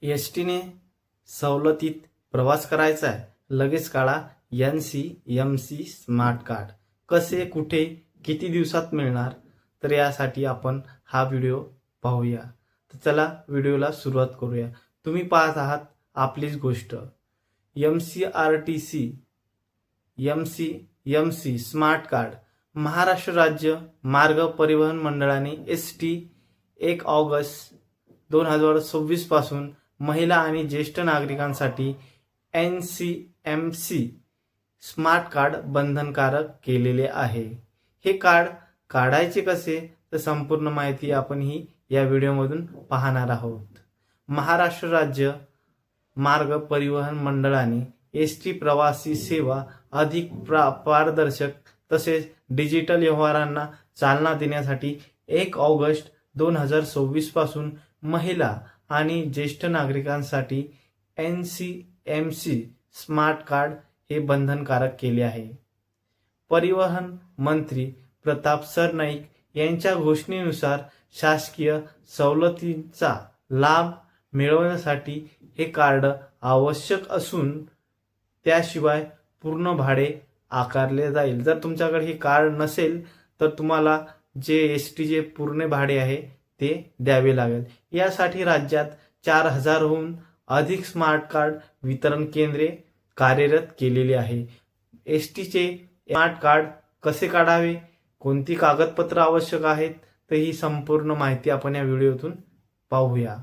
S टीने सवलतीत प्रवास करायचा आहे, लगेच काढा NCMC स्मार्ट कार्ड. कसे, कुठे, किती दिवसात मिळणार, तर यासाठी आपण हा व्हिडिओ पाहूया. तर चला व्हिडिओला सुरुवात करूया. तुम्ही पाहत आहात आपलीच गोष्ट. MCMC smart card. महाराष्ट्र राज्य मार्ग परिवहन मंडळाने ST 1 ऑगस्ट 2026 पासून महिला आणि ज्येष्ठ नागरिकांसाठी NCMC स्मार्ट कार्ड बंधनकारक केलेले आहे. हे कार्ड काढायचे कसे, तर संपूर्ण माहिती आपण या व्हिडिओमधून पाहणार आहोत. महाराष्ट्र राज्य मार्ग परिवहन मंडळाने ST प्रवासी सेवा अधिक पारदर्शक तसेच डिजिटल व्यवहारांना चालना देण्यासाठी 1 ऑगस्ट 2026 पासून महिला आणि ज्येष्ठ नागरिकांसाठी NCMC स्मार्ट कार्ड हे बंधनकारक केले आहे. परिवहन मंत्री प्रताप सरनाईक यांच्या घोषणेनुसार शासकीय सवलतींचा लाभ मिळवण्यासाठी हे कार्ड आवश्यक असून त्याशिवाय पूर्ण भाडे आकारले जाईल. जर तुमच्याकडे हे कार्ड नसेल तर तुम्हाला जे ST चे पूर्ण भाडे आहे ते द्यावे लागेल. यासाठी राज्यात 4000हून अधिक स्मार्ट कार्ड वितरण केंद्रे कार्यरत केलेली आहे. ST चे स्मार्ट कार्ड कसे काढावे, कोणती कागदपत्र आवश्यक आहेत, तर ही संपूर्ण माहिती आपण या व्हिडिओतून पाहूया.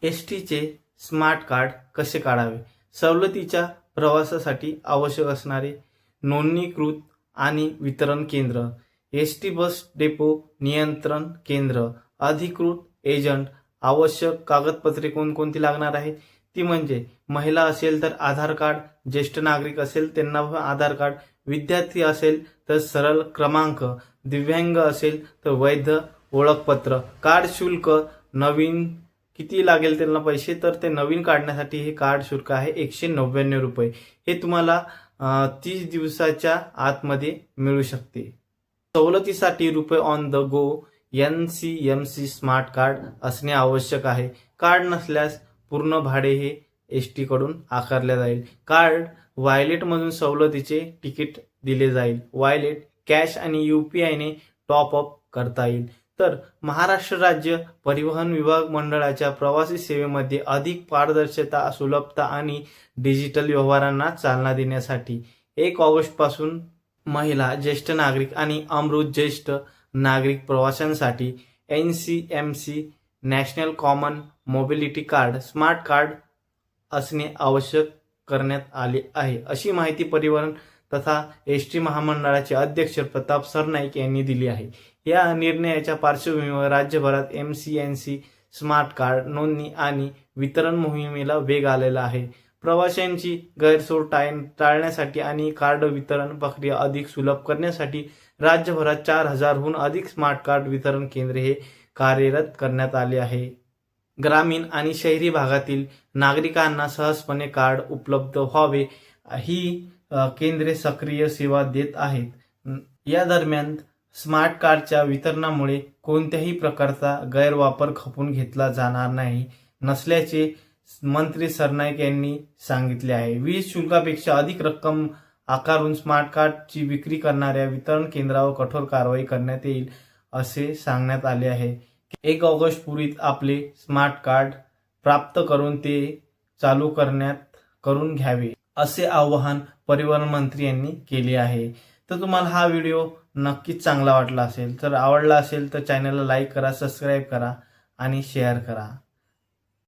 ST चे स्मार्ट कार्ड कसे काढावे. सवलतीच्या प्रवासासाठी आवश्यक असणारे नोंदणीकृत आणि वितरण केंद्र, ST बस डेपो नियंत्रण केंद्र, अधिकृत एजंट. आवश्यक कागदपत्रे कोणकोणती लागणार आहेत ती म्हणजे महिला असेल तर आधार कार्ड, ज्येष्ठ नागरिक असेल त्यांना आधार कार्ड, विद्यार्थी असेल तर सरळ क्रमांक, दिव्यांग असेल तर वैध ओळखपत्र. कार्ड शुल्क नवीन किती लागेल त्यांना पैसे, तर ते नवीन काढण्यासाठी हे कार्ड शुल्क आहे 199 रुपये. हे तुम्हाला 30 दिवसाच्या आतमध्ये मिळू शकते. सवलतीसाठी रुपये on the go NCMC smart card असणे आवश्यक आहे. कार्ड नसल्यास पूर्ण भाडे हे ST कडून आकारले जाईल. कार्ड वॉलेटमधून सवलतीचे तिकीट दिले जाईल. वॉलेट कॅश आणि UPI ने टॉप अप करता येईल. तर महाराष्ट्र राज्य परिवहन विभाग मंडळाच्या प्रवासी सेवेमध्ये अधिक पारदर्शकता, सुलभता आणि डिजिटल व्यवहारांना चालना देण्यासाठी 1 ऑगस्ट पासून महिला, ज्येष्ठ नागरिक आणि अमृत ज्येष्ठ नागरिक प्रवाशांसाठी NCMC national common mobility card smart card असणे आवश्यक करण्यात आले आहे, अशी माहिती परिवहन तथा ST महामंडळाचे अध्यक्ष प्रताप सरनाईक यांनी दिली आहे. या निर्णयाच्या पार्श्वभूमीवर राज्यभरात MCMC स्मार्ट कार्ड नोंदणी आणि वितरण मोहिमेला वेग आलेला आहे. प्रवाशांची गैरसोय टाळण्यासाठी आणि कार्ड वितरण प्रक्रिया अधिक सुलभ करण्यासाठी राज्यभरात 4000हून अधिक स्मार्ट कार्ड वितरण केंद्रे हे कार्यरत करण्यात आले आहे. ग्रामीण आणि शहरी भागातील नागरिकांना सहजपणे कार्ड उपलब्ध व्हावे ही केंद्रे सक्रिय सेवा देत आहेत. या दरम्यान स्मार्ट कार्डच्या वितरणामुळे कोणत्याही प्रकारचा गैरवापर खपून घेतला जाणार नसल्याचे मंत्री सरनाईक यांनी सांगितले आहे. वीज शुल्कापेक्षा अधिक रक्कम आकारून स्मार्ट कार्डची विक्री करणाऱ्या वितरण केंद्रावर कठोर कारवाई करण्यात येईल असे सांगण्यात आले आहे. 1 ऑगस्ट पूर्वी आपले स्मार्ट कार्ड प्राप्त करून ते चालू करून घ्यावे असे आवाहन परिवहन मंत्री यांनी केले आहे. तर तुम्हाला हा व्हिडिओ नक्कीच चांगला वाटला असेल, तर आवडला असेल तर चॅनलला लाईक करा, सबस्क्राईब करा आणि शेअर करा.